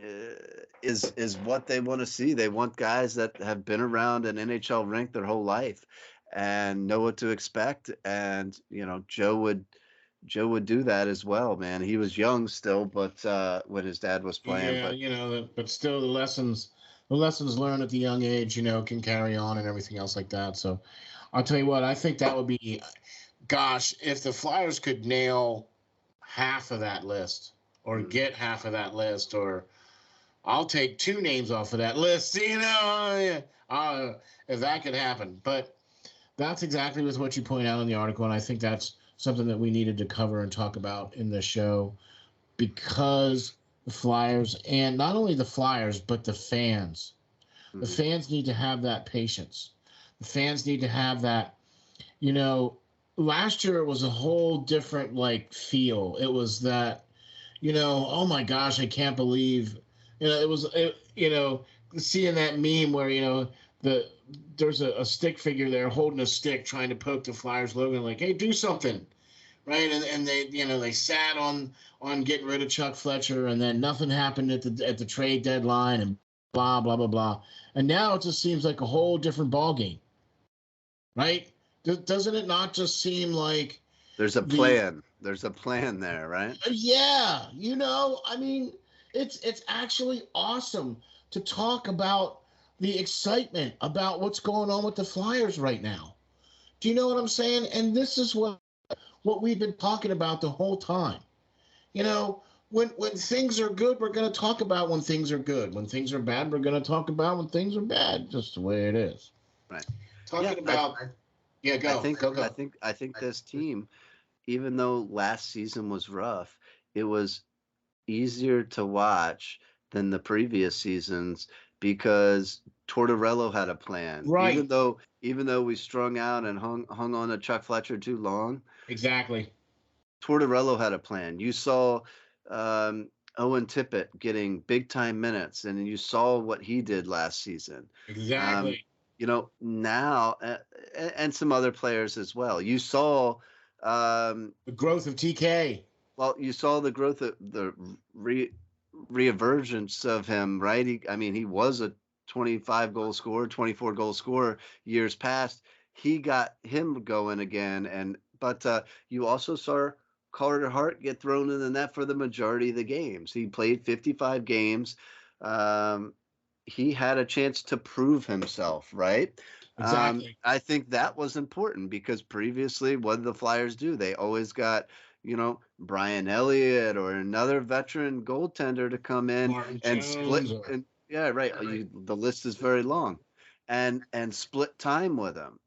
Speaker 2: is what they want to see. They want guys that have been around an NHL rink their whole life and know what to expect. And Joe would do that as well, man. He was young still, but when his dad was playing,
Speaker 1: Yeah,
Speaker 2: but
Speaker 1: but still the lessons learned at the young age, can carry on and everything else like that. So I'll tell you what, I think that would be, gosh, if the Flyers could nail half of that list or get half of that list, or I'll take 2 names off of that list, if that could happen. But that's exactly with what you point out in the article, and I think that's something that we needed to cover and talk about in the show, because the Flyers, and not only the Flyers, but the fans. The fans need to have that patience. The fans need to have that, last year it was a whole different feel. It was that, oh my gosh, I can't believe, seeing that meme where, there's a stick figure there holding a stick trying to poke the Flyers logo, like, hey, do something. Right. And they, they sat on getting rid of Chuck Fletcher, and then nothing happened at the trade deadline, and blah, blah, blah, blah. And now it just seems like a whole different ballgame. Right. Doesn't it not just seem like
Speaker 2: there's a plan? There's a plan there, right?
Speaker 1: Yeah. I mean, it's actually awesome to talk about the excitement about what's going on with the Flyers right now. Do you know what I'm saying? And this is what we've been talking about the whole time. When things are good, we're going to talk about when things are good. When things are bad, we're going to talk about when things are bad. Just the way it is.
Speaker 2: Right.
Speaker 1: Talking about. Go.
Speaker 2: I think this team, even though last season was rough, it was easier to watch than the previous seasons because Tortorella had a plan.
Speaker 1: Right.
Speaker 2: Even though we strung out and hung on to Chuck Fletcher too long.
Speaker 1: Exactly.
Speaker 2: Tortorella had a plan. You saw Owen Tippett getting big time minutes, and you saw what he did last season.
Speaker 1: Exactly.
Speaker 2: Now and some other players as well. You saw
Speaker 1: the growth of TK.
Speaker 2: Well, you saw the growth of the reemergence of him, right? He was a 25 goal scorer, 24 goal scorer years past. He got him going again, but you also saw Carter Hart get thrown in the net for the majority of the games. He played 55 games. He had a chance to prove himself, right?
Speaker 1: Exactly.
Speaker 2: I think that was important because previously, what did the Flyers do? They always got, Brian Elliott or another veteran goaltender to come in
Speaker 1: Martin
Speaker 2: and
Speaker 1: Jones
Speaker 2: split. The list is very long, and split time with him.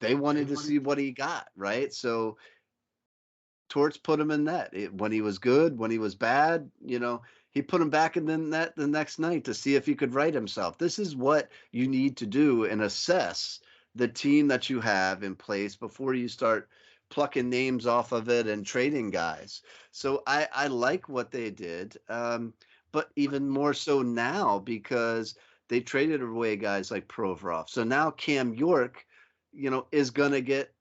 Speaker 2: They wanted to see what he got, right? So Torts put him in net. When he was good, when he was bad, he put him back in the net the next night to see if he could right himself. This is what you need to do and assess the team that you have in place before you start plucking names off of it and trading guys. So I like what they did, but even more so now because they traded away guys like Provorov. So now Cam York, is going to get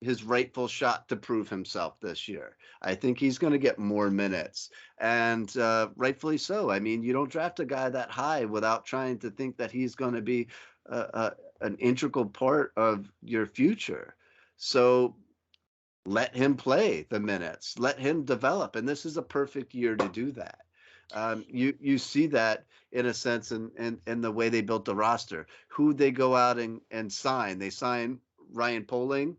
Speaker 2: his rightful shot to prove himself this year. I think he's going to get more minutes, and rightfully so. I mean, you don't draft a guy that high without trying to think that he's going to be an integral part of your future. So let him play the minutes, let him develop, and this is a perfect year to do that. You see that in a sense in the way they built the roster. Who they go out and sign? They sign Ryan Poehling,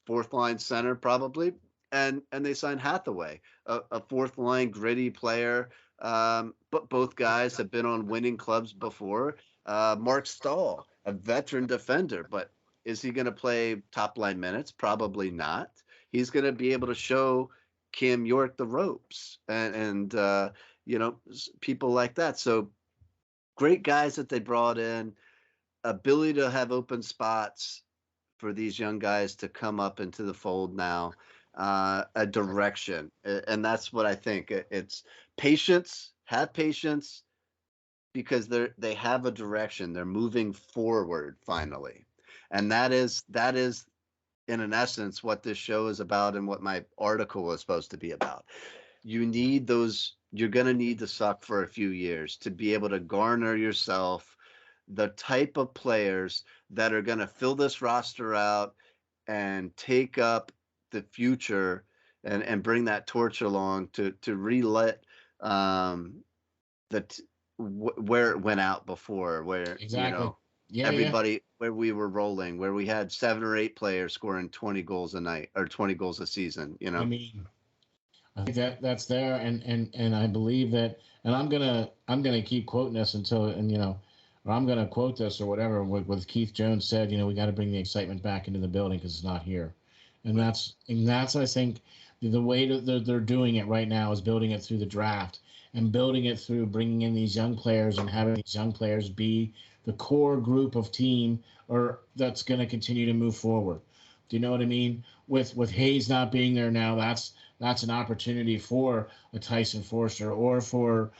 Speaker 2: fourth line center probably, and they signed Hathaway, a fourth line gritty player. But both guys have been on winning clubs before. Mark Stahl, a veteran defender, but is he going to play top line minutes? Probably not. He's going to be able to show Cam York the ropes and people like that. So great guys that they brought in, ability to have open spots for these young guys to come up into the fold now, a direction. And that's what I think. It's patience, have patience, because they have a direction. They're moving forward finally. And that is in an essence what this show is about and what my article was supposed to be about. You're going to need to suck for a few years to be able to garner yourself the type of players that are going to fill this roster out and take up the future and bring that torch along to relit um, where it went out before, where
Speaker 1: Exactly. Yeah, yeah.
Speaker 2: everybody, where we were rolling, where we had 7 or 8 players scoring 20 goals a night or 20 goals a season.
Speaker 1: I mean, I think that's there, and I believe that, and I'm gonna keep quoting this until, and or I'm gonna quote this or whatever. What Keith Jones said, we got to bring the excitement back into the building because it's not here, and that's I think the way that they're doing it right now is building it through the draft and building it through bringing in these young players and having these young players be the core group of team or that's going to continue to move forward. Do you know what I mean? With Hayes not being there now, that's an opportunity for a Tyson Forster or for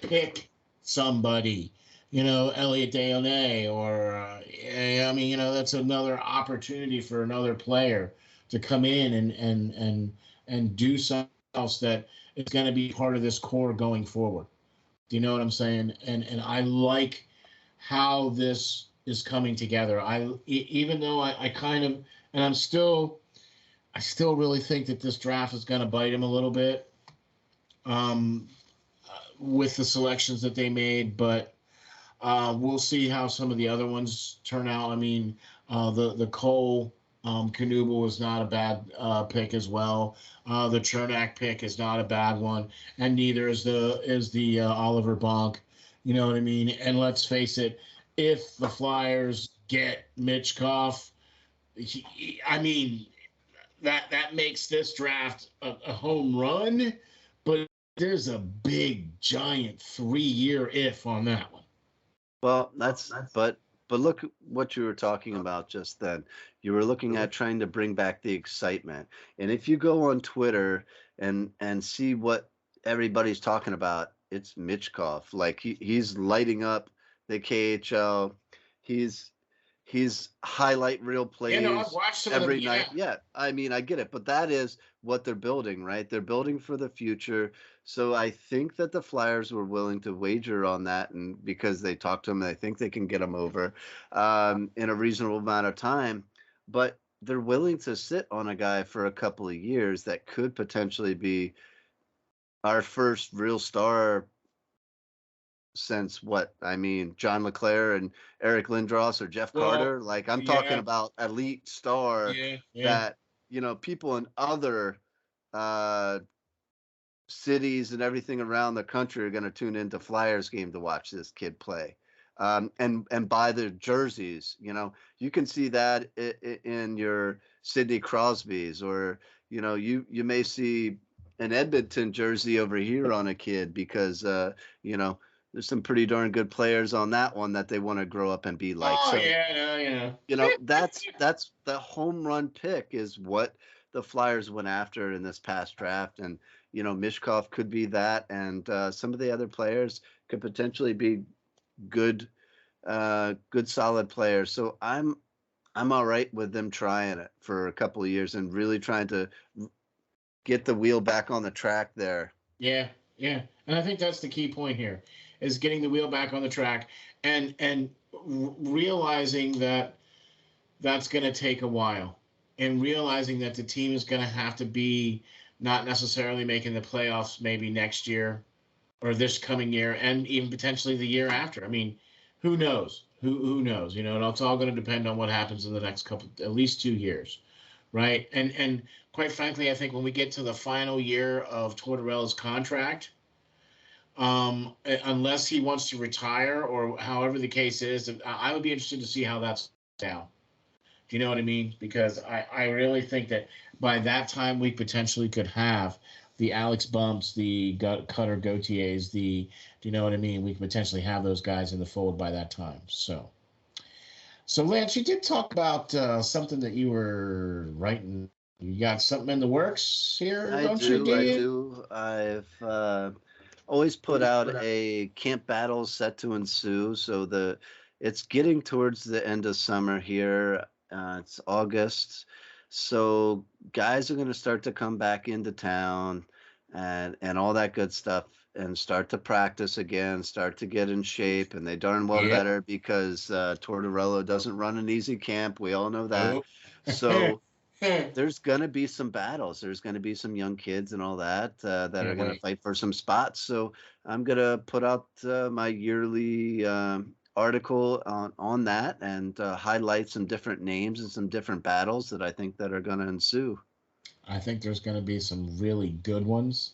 Speaker 1: pick somebody, Elliot Deonay or that's another opportunity for another player to come in and do something else that is going to be part of this core going forward. Do you know what I'm saying? And I like how this is coming together. Even though I kind of, and I still really think that this draft is going to bite him a little bit with the selections that they made, but we'll see how some of the other ones turn out. I mean, the Cole Knuble was not a bad pick as well. The Chernak pick is not a bad one, and neither is the Oliver Bonk. You know what I mean? And let's face it, if the Flyers get Mitchkov, I mean that makes this draft a home run, but there's a big giant 3-year if on that one.
Speaker 2: Well, but look what you were talking about just then. You were looking at trying to bring back the excitement. And if you go on Twitter and see what everybody's talking about, it's Mitchkov. Like he's lighting up the KHL. He's highlight reel plays
Speaker 1: I've watched
Speaker 2: every night. Yeah, I mean, I get it, but that is what they're building, right? They're building for the future. So I think that the Flyers were willing to wager on that, and because they talked to him, I think they can get him over in a reasonable amount of time. But they're willing to sit on a guy for a couple of years that could potentially be our first real star since John LeClair and Eric Lindros or Jeff Carter. Like I'm talking about elite star that, people in other cities and everything around the country are going to tune into Flyers game to watch this kid play. And buy their jerseys. You can see that in your Sidney Crosbys, or, you may see an Edmonton jersey over here on a kid because, there's some pretty darn good players on that one that they want to grow up and be like.
Speaker 1: Oh, so, yeah.
Speaker 2: That's the home run pick is what the Flyers went after in this past draft. And, Mishkov could be that. And some of the other players could potentially be good solid players. So I'm all right with them trying it for a couple of years and really trying to get the wheel back on the track there.
Speaker 1: Yeah. And I think that's the key point here, is getting the wheel back on the track and realizing that that's going to take a while, and realizing that the team is going to have to be not necessarily making the playoffs maybe next year or this coming year, and even potentially the year after. I mean, who knows? Who knows? And it's all going to depend on what happens in the next at least 2 years, right? And quite frankly, I think when we get to the final year of Tortorella's contract, unless he wants to retire or however the case is, I would be interested to see how that's down. Do you know what I mean? Because I really think that by that time we potentially could have the Alex Bumps, the Cutter Gautiers, do you know what I mean? We could potentially have those guys in the fold by that time. So Lance, you did talk about something that you were writing. You got something in the works here,
Speaker 2: I
Speaker 1: don't
Speaker 2: do,
Speaker 1: you?
Speaker 2: I do. I've always put out a camp battle set to ensue. So it's getting towards the end of summer here. It's August. So guys are going to start to come back into town and all that good stuff and start to practice again, start to get in shape. And they darn well better because Tortorella doesn't run an easy camp. We all know that. So there's going to be some battles. There's going to be some young kids and all that that are going to fight for some spots. So I'm going to put out my yearly article on that and highlight some different names and some different battles that I think that are going to ensue.
Speaker 1: I think there's going to be some really good ones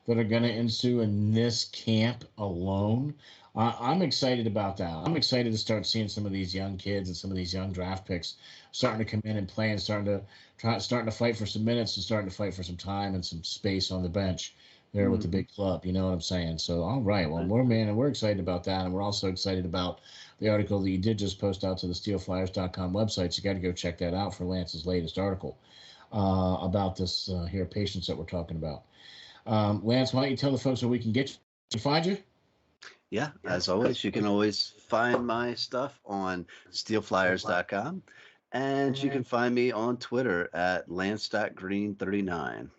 Speaker 1: that are going to ensue in this camp alone. I'm excited about that. I'm excited to start seeing some of these young kids and some of these young draft picks starting to come in and play and starting to fight for some minutes and starting to fight for some time and some space on the bench there with the big club. You know what I'm saying? So, all right. Well, we're excited about that. And we're also excited about the article that you did just post out to the SteelFlyers.com website. So you got to go check that out for Lance's latest article about this here patients that we're talking about. Lance, why don't you tell the folks where we can get you to find you?
Speaker 2: Yeah, as always, you can always find my stuff on SteelFlyers.com, and you can find me on Twitter at Lance.Green39.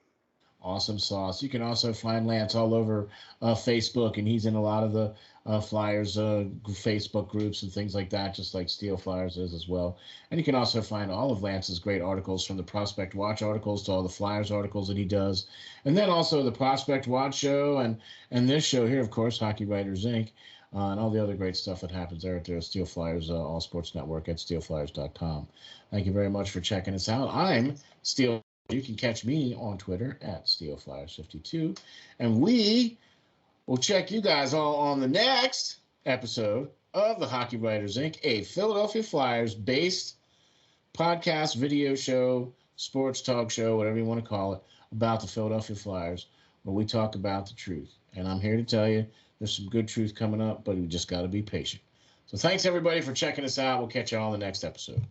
Speaker 1: Awesome sauce. You can also find Lance all over Facebook, and he's in a lot of the Flyers Facebook groups and things like that, just like SteelFlyers is as well. And you can also find all of Lance's great articles, from the Prospect Watch articles to all the Flyers articles that he does. And then also the Prospect Watch show and this show here, of course, Hockey Writers Ink, and all the other great stuff that happens there at the SteelFlyers All Sports Network at SteelFlyers.com. Thank you very much for checking us out. I'm Steel. You can catch me on Twitter at SteelFlyers52. And we will check you guys all on the next episode of the Hockey Writers Ink, a Philadelphia Flyers-based podcast, video show, sports talk show, whatever you want to call it, about the Philadelphia Flyers, where we talk about the truth. And I'm here to tell you there's some good truth coming up, but we just got to be patient. So thanks, everybody, for checking us out. We'll catch you all in the next episode.